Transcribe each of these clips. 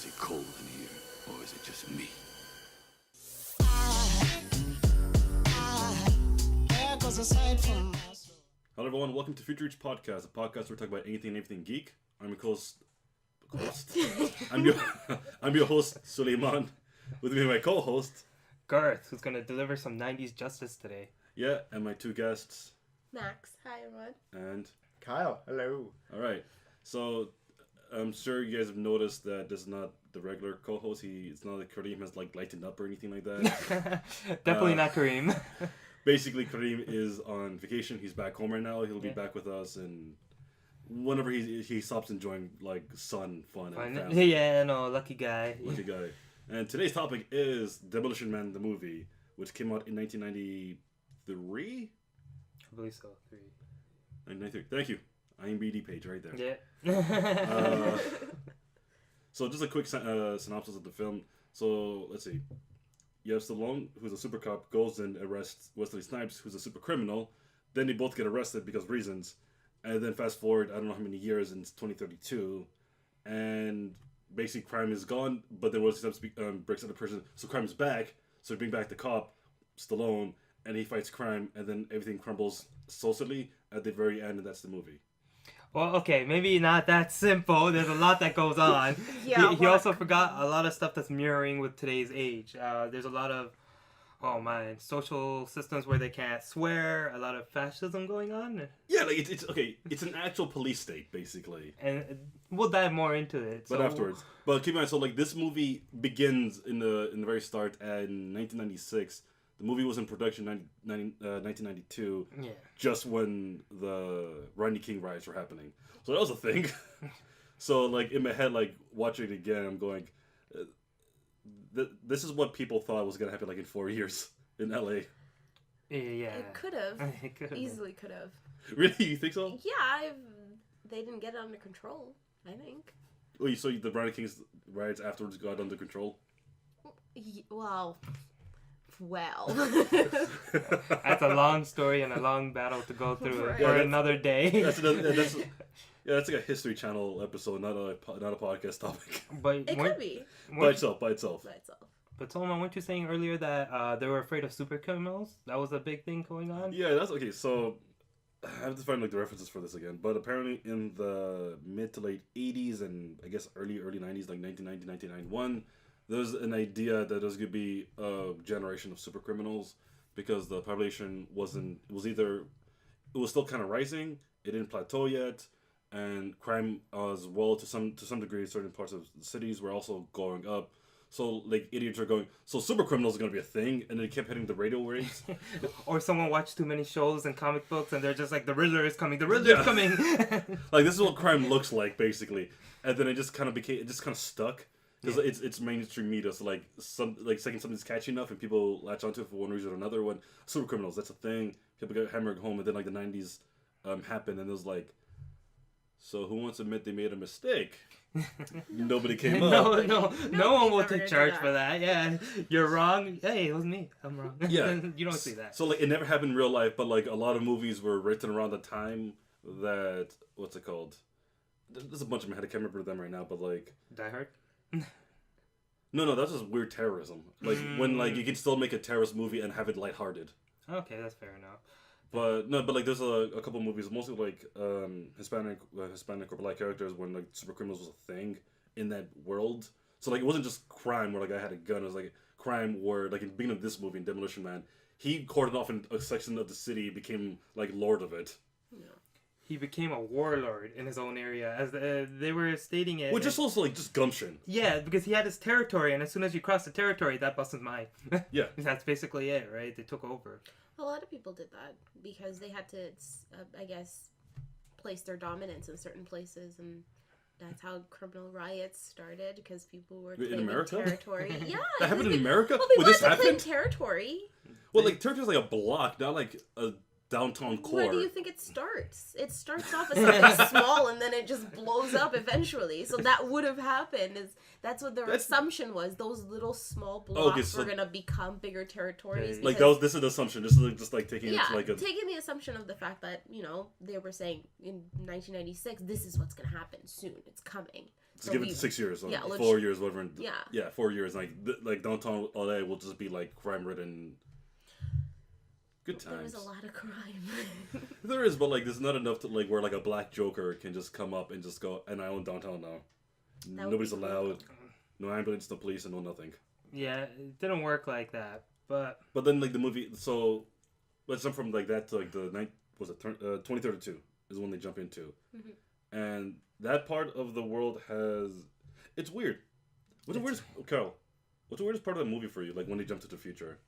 Is it cold in here, or is it just me? Hello everyone, welcome to Future Reach Podcast, a podcast where we talk about anything and everything geek. I'm your host. I'm your host, Suleman. With me, my co-host, Garth, who's going to deliver some 90s justice today. yeah, and my two guests, Max, hi everyone. and Kyle, hello. alright. So, I'm sure you guys have noticed that this is not the regular co-host. It's not like Kareem has like lightened up or anything like that. Definitely not Kareem. Basically, Kareem is on vacation. He's back home right now. He'll be Yeah. back with us, and whenever he stops enjoying like sun, fun, and family. Yeah, no, lucky guy. Lucky guy. And today's topic is Demolition Man, the movie, which came out in 1993? I believe so. 1993. Thank you. IMDb page right there. Yeah. So just a quick synopsis of the film. So, let's see. You have Stallone, who's a super cop, goes and arrests Wesley Snipes, who's a super criminal. Then they both get arrested because of reasons. And then fast forward, I don't know how many years, in 2032. And basically crime is gone, but then Wesley Snipes breaks out of prison. So crime is back. So they bring back the cop, Stallone, and he fights crime, and then everything crumbles socially at the very end, and that's the movie. Well, okay, maybe not that simple. There's a lot that goes on. Yeah, he also forgot a lot of stuff that's mirroring with today's age. There's a lot of, social systems where they can't swear, a lot of fascism going on. Yeah, like it's okay. It's an actual police state, basically. And we'll dive more into it. But afterwards. But keep in mind, so like this movie begins in the very start in 1996. The movie was in production 1992, Yeah. just when the Rodney King riots were happening. So that was a thing. So like in my head, like watching it again, I'm going, this is what people thought was gonna happen like in 4 years in LA. Yeah. It could have. It could've. Easily could have. Really, you think so? Yeah, they didn't get it under control, I think. Oh, so the Rodney King's riots afterwards got under control? Well. That's a long story and a long battle to go through Right. for Yeah, another day. That's like a History Channel episode, not a podcast topic. But It could be. By itself. By itself. But Solomon, weren't you saying earlier that they were afraid of super criminals? That was a big thing going on? Yeah, that's okay. So I have to find like the references for this again. But apparently in the mid to late 80s and I guess early 90s, like 1990, 1991, there's an idea that there's going to be a generation of super criminals because the population was still kind of rising. It didn't plateau yet. And crime as well, to some degree, certain parts of the cities were also going up. So, like, idiots are going, so super criminals are going to be a thing, and they kept hitting the radio waves. Or someone watched too many shows and comic books, and they're just like, the Riddler is coming, the Riddler is coming! Like, this is what crime looks like, basically. And then it just kind of stuck. Because it's mainstream media, so, like, second something's catchy enough, and people latch onto it for one reason or another. When super criminals, that's a thing. People get hammered home, and then, like, the 90s happened, and it was like, so who wants to admit they made a mistake? Nobody came up. No one will take charge for that. Yeah, you're wrong. Hey, it was me. I'm wrong. Yeah. You don't see that. So, like, it never happened in real life, but, like, a lot of movies were written around the time that, what's it called? There's a bunch of them, I can't remember them right now, but, like... Die Hard? No, that's just weird terrorism. Like, when, like, you can still make a terrorist movie and have it lighthearted. Okay, that's fair enough. But like there's a couple movies, mostly like Hispanic or black characters when like super criminals was a thing in that world. So like it wasn't just crime where like I had a gun. It was like crime where like in the beginning of this movie in Demolition Man, he cordoned off in a section of the city, became like lord of it. Yeah. He became a warlord in his own area, as they were stating it. Which is also like just gumption. Yeah, because he had his territory, and as soon as you cross the territory, that bus is mine. Yeah. That's basically it, right? They took over. A lot of people did that because they had to, I guess, place their dominance in certain places, and that's how criminal riots started because people were claiming territory. Yeah, that happened in America. Well, people this had to claim happened? territory. Well, like territory is like a block, not like a downtown core. Where do you think it starts? It starts off as something small and then it just blows up eventually. So that would have happened. That's what their assumption was. Those little small blocks were gonna become bigger territories. Like this is the assumption. This is just like taking it to like taking the assumption of the fact that they were saying in 1996 this is what's gonna happen soon. It's coming. Just give it 6 years, 4 years, whatever. 4 years. Like downtown LA will just be like crime ridden. Good times. There's a lot of crime. There is, but like there's not enough to like where like a black Joker can just come up and just go, and I own downtown now. Nobody's allowed. No ambulance, no police, and no nothing. Yeah, it didn't work like that, but then like the movie. So let's jump from like that to like 2032 is when they jump into, and that part of the world it's weird. What's the weirdest, Carol? What's the weirdest part of the movie for you? Like when they jump to the future.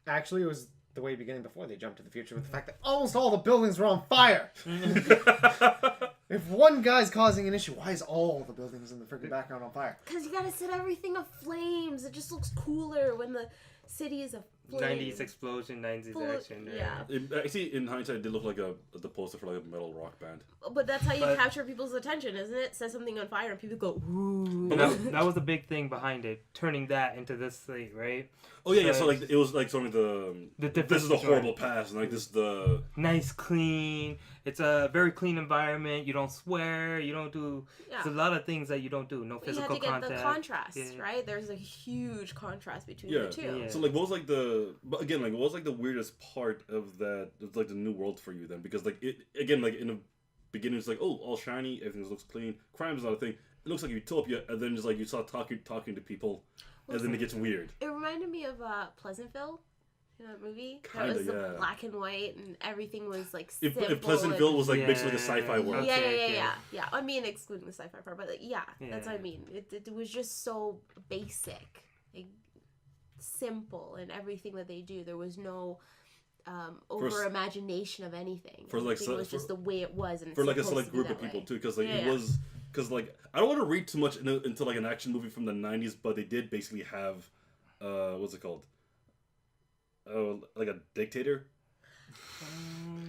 Actually, it was the way beginning before they jumped to the future with the fact that almost all the buildings were on fire. If one guy's causing an issue, why is all the buildings in the freaking background on fire? Because you gotta set everything aflames. It just looks cooler when the city is aflame. 90s explosion, 90s action. Yeah. Actually, in hindsight, it did look like the poster for like a metal rock band. But that's how you capture people's attention, isn't it? Set something on fire and people go, ooh. That was the big thing behind it, turning that into this thing, right? Oh yeah, so like it was like sort of this is the horrible past, and like this is the nice, clean. It's a very clean environment. You don't swear. You don't do. There's a lot of things that you don't do. No physical contact. You had to get the contrast, right? There's a huge contrast between the two. Yeah. So like, what was like but again, like what was like the weirdest part of that? It's like the new world for you then, because like it again, like in the beginning, it's like all shiny, everything looks clean. Crime is not a thing. It looks like utopia, and then just like you start talking to people. And then it gets weird. It reminded me of Pleasantville, that movie. Kinda, that was black and white, and everything was like simple. If Pleasantville was like basically the sci-fi world. Yeah. I mean, excluding the sci-fi part, but like, that's what I mean. It was just so basic, like, simple, and everything that they do. There was no over imagination of anything. For like, it was just the way it was, and for like a select group of people too, because like it was. Because, like, I don't want to read too much into, like, an action movie from the 90s, but they did basically have, what's it called? Like a dictator?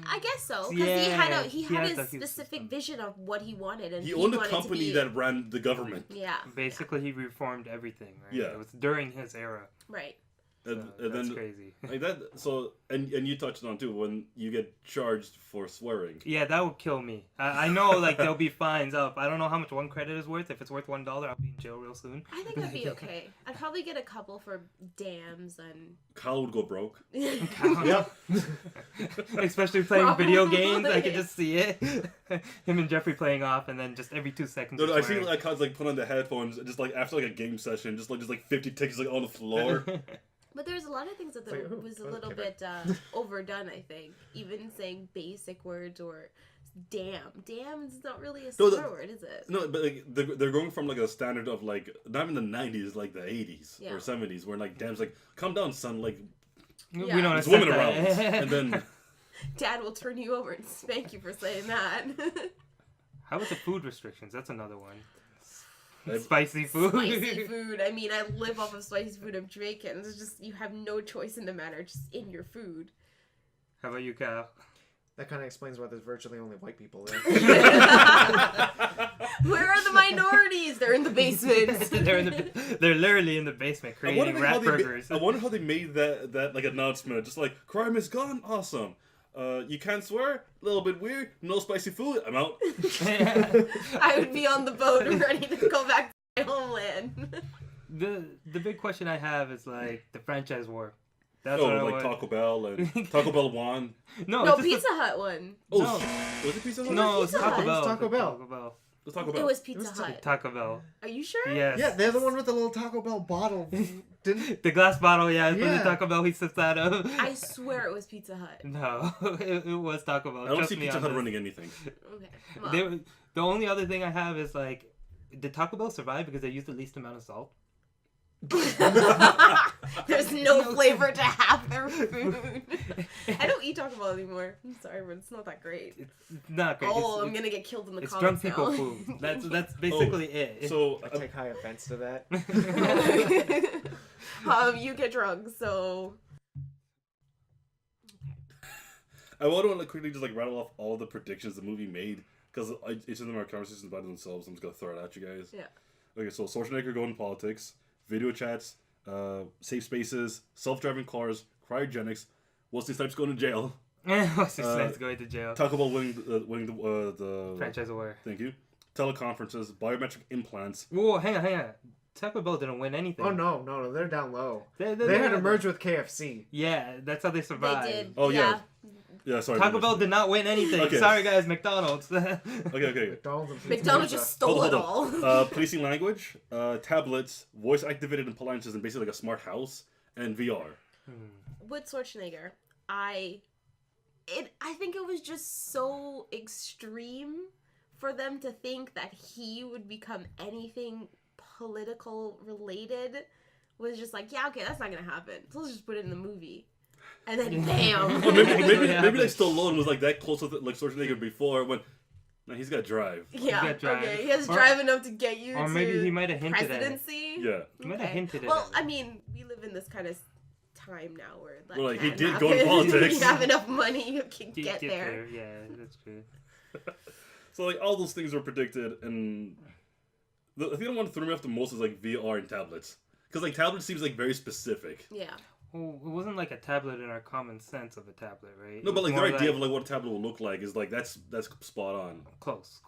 I guess so. Because he had his specific vision of what he wanted. And he owned a company that ran the government. Yeah. Basically, he reformed everything, right? Yeah. It was during his era. Right. And that's then crazy. Like that. So and you touched on too when you get charged for swearing. Yeah, that would kill me. I know, like there'll be fines up. I don't know how much one credit is worth. If it's worth $1, I'll be in jail real soon. I think I'd be okay. I'd probably get a couple for dams and. Kyle would go broke. Yep. Especially playing video games, I could just see it. Him and Jeffrey playing off, and then just every 2 seconds. No, I see like Kyle's like put on the headphones, and just like after like a game session, just like 50 tickets like on the floor. But there's a lot of things that was a little bit overdone, I think. Even saying basic words or damn. Damn is not really a swear word, is it? No, but like they're going from like a standard of like not in the 90s, like the 80s or 70s, where like damn's like calm down, son, like we don't there's women around, and then Dad will turn you over and spank you for saying that. How about the food restrictions? That's another one. Spicy food. Spicy food. I mean, I live off of spicy food. I'm Jamaican. It's just you have no choice in the matter, just in your food. How about you, Cal? That kind of explains why there's virtually only white people there. Where are the minorities? They're in the basement. They're literally in the basement creating rat burgers. I wonder how they made that like announcement. Just like crime is gone. Awesome. You can't swear? A little bit weird. No spicy food. I'm out. I would be on the boat ready to go back to my homeland. The big question I have is like the franchise war. That's like Taco Bell and Taco Bell won. No, Pizza Hut won. Oh, no. Was it Pizza Hut? No, it's Taco Bell. Taco Bell. It was Taco Bell. It was Pizza Hut. Taco Bell. Are you sure? Yes. Yeah, they're the one with the little Taco Bell bottle. The glass bottle, from the Taco Bell he sips out of. I swear it was Pizza Hut. No, it was Taco Bell. I don't see Pizza Hut running anything. Okay. Well. The only other thing I have is like, did Taco Bell survive because they used the least amount of salt? There's no flavor to half their food. I don't eat Taco Bell anymore. I'm sorry, but it's not that great. It's not great. I'm gonna get killed in the it's comments drunk people food. That's basically it. So I take high offense to that. You get drunk, so. I want to quickly just rattle off all the predictions the movie made because each of them are conversations about themselves. I'm just gonna throw it at you guys. Yeah. Okay, so Schwarzenegger going to politics, video chats, safe spaces, self-driving cars, cryogenics, Wesley Snipes going to jail. Wesley Snipes going to jail. Talk about winning the Franchise award. Thank you. Teleconferences, biometric implants. Whoa, hang on. Taco Bell didn't win anything. Oh no, they're down low. They had they're to merge with KFC. Yeah, that's how they survived. They did. Oh yeah. Yeah, sorry. Taco Bell did not win anything. Okay. Sorry, guys, McDonald's. Okay. McDonald's just stole it all. Policing language, tablets, voice activated appliances, and basically a smart house and VR. With Schwarzenegger, I think it was just so extreme for them to think that he would become anything political related. Was just yeah, okay, that's not gonna happen. So let's just put it in the movie. And then bam. Well, maybe Stallone was that close with Schwarzenegger before when. No, he's got drive. Yeah. Okay. He has drive enough to get you. Or maybe he might have hinted presidency. At it. Yeah. He might have hinted Well, at it. I mean, we live in this kind of time now where he can did happen. go in politics. You have enough money, you can get there. Yeah, that's true. So all those things were predicted, and the thing that one threw me off the most is VR and tablets, because tablets seems very specific. Yeah. Well, it wasn't a tablet in our common sense of a tablet, right? No, but their idea of what a tablet will look like is that's spot on. Close.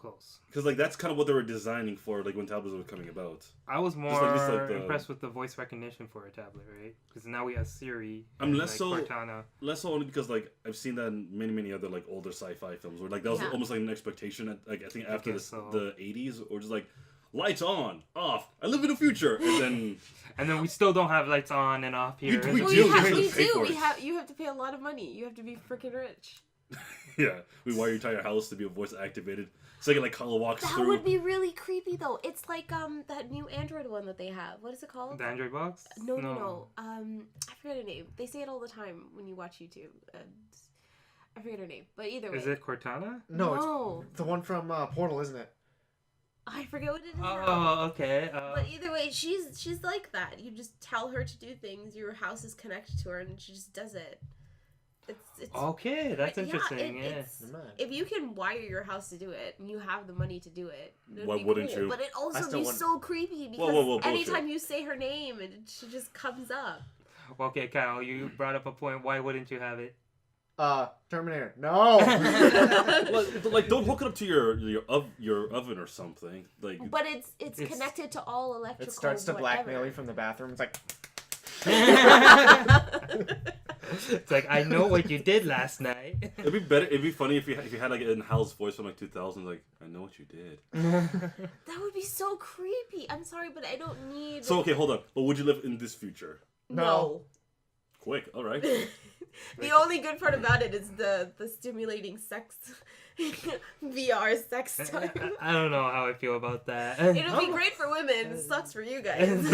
Because that's kind of what they were designing for when tablets were coming about. I was more the... impressed with the voice recognition for a tablet, right? Because now we have Siri. I'm and, less so Cortana. Less so only because I've seen that in many other older sci-fi films where that was almost an expectation at, I think after the 80s, or just lights on, off. I live in the future, and then we still don't have lights on and off here. We do. You have to pay a lot of money. You have to be freaking rich. Yeah, we wire your entire house to be voice activated. So I can color walks that through. That would be really creepy though. It's that new Android one that they have. What is it called? The Android box? No. I forget her name. They say it all the time when you watch YouTube. I forget her name, but either way. Is it Cortana? No, it's the one from Portal, isn't it? I forget what it is. Oh, okay. But either way, she's like that. You just tell her to do things. Your house is connected to her, and she just does it. It's okay. That's interesting. If you can wire your house to do it, and you have the money to do it, why wouldn't you? But it also be so creepy because anytime you say her name, she just comes up. Okay, Kyle, you brought up a point. Why wouldn't you have it? Terminator. No. Don't hook it up to your oven or something. But it's connected to all electrical. It starts to blackmail you from the bathroom. It's it's I know what you did last night. It'd be funny if you had an Hal's voice from 2000. I know what you did. That would be so creepy. I'm sorry, but I don't need. So okay, hold on. But would you live in this future? No. Quick. All right. The only good part about it is the stimulating sex VR sex time. I don't know how I feel about that. It'll be great for women. It sucks for you guys.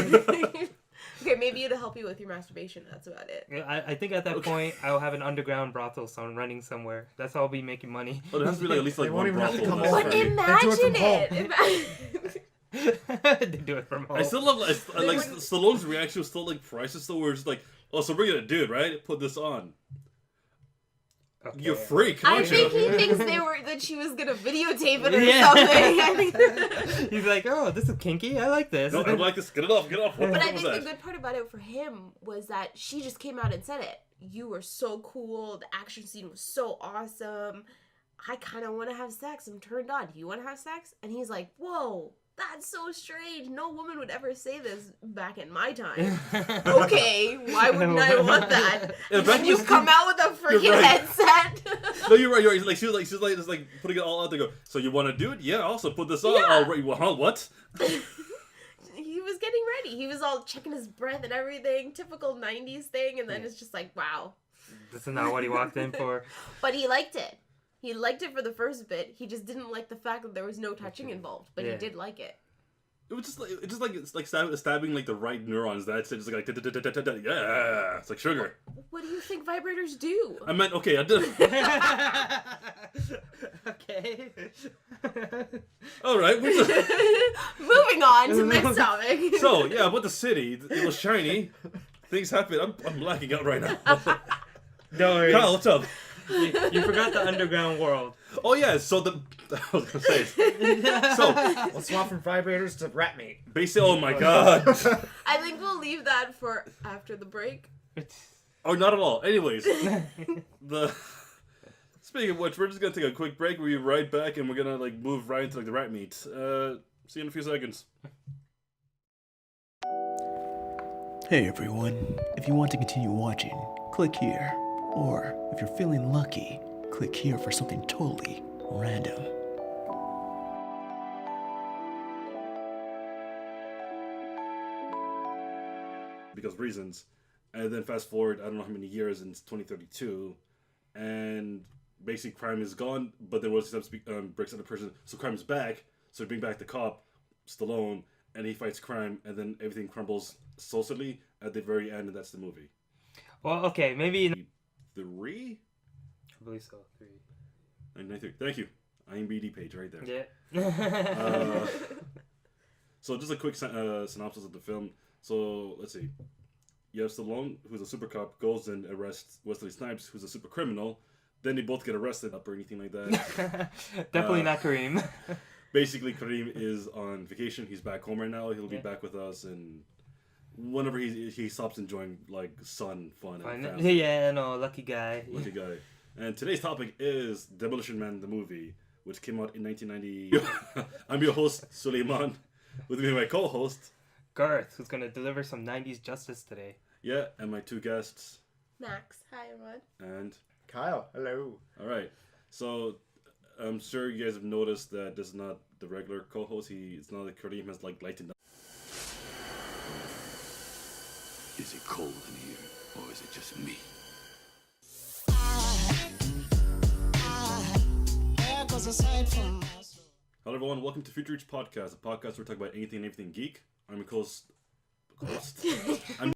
Okay, maybe it'll help you with your masturbation. That's about it. I think at that point I'll have an underground brothel running somewhere. That's how I'll be making money. Oh, there has to be at least one brothel. But imagine it. They do it from home. I still love Stallone's reaction was still priceless. Still, we're just oh, so we're gonna do it, right? Put this on. Okay. You're freak. I think he thinks that she was gonna videotape it or something. He's oh, this is kinky. I like this. No, I like this. Get it off. But I think the good part about it for him was that she just came out and said it. You were so cool. The action scene was so awesome. I kind of want to have sex. I'm turned on. Do you want to have sex? And he's like, whoa. That's so strange. No woman would ever say this back in my time. Okay, why wouldn't I want that? And you come out with a freaking headset. No, you're right. She was just putting it all out there. Go. So you want to do it? Yeah. Also put this on. Yeah. All right. Well, what? He was getting ready. He was all checking his breath and everything. Typical 90s thing. And then it's just wow. This is not what he walked in for. But he liked it. He liked it for the first bit. He just didn't like the fact that there was no touching involved, but he did like it. It was it's stabbing the right neurons. That's it. Just yeah, it's like sugar. What do you think vibrators do? I meant okay. I did. Okay. All right. Moving on to the next topic. So yeah, about the city. It was shiny. Things happen. I'm blacking out right now. No worries. Kyle, what's up? You forgot the underground world. Oh yeah, so I was gonna say. So Let's swap from vibrators to rat meat. basically, oh my god. I think we'll leave that for after the break. Oh, not at all. Anyways, speaking of which, we're just gonna take a quick break. We'll be right back, and we're gonna like move right into like the rat meat. See you in a few seconds. Hey everyone, if you want to continue watching, click here. Or, if you're feeling lucky, click here for something totally random. Because of reasons. And then fast forward, I don't know how many years, in 2032, and basically crime is gone, but then Wesley Snipes breaks out of prison, so crime is back, so they bring back the cop, Stallone, and he fights crime, and then everything crumbles socially at the very end, and that's the movie. Well, okay, maybe... 3? I believe so, 3. 93. Thank you. IMDb page right there. Yeah. So just a quick synopsis of the film. So, let's see. You have Stallone, who's a super cop, goes and arrests Wesley Snipes, who's a super criminal. Then they both get arrested up or anything like that. Definitely not Kareem. Basically, Kareem is on vacation. He's back home right now. He'll be back with us, and whenever he stops enjoying like sun, fun, and family. Yeah, no, lucky guy. Lucky guy. And today's topic is Demolition Man, the movie, which came out in 1990. I'm your host, Suleman, with me my co-host, Garth, who's going to deliver some 90s justice today. Yeah, and my two guests. Max, hi everyone. And Kyle, hello. all right. So I'm sure you guys have noticed that this is not the regular co-host. It's not like Kareem has like lightened up. Is it cold in here, or is it just me? Hello everyone, welcome to Future Reach Podcast, a podcast where we talk about anything and everything geek. I'm your host. I'm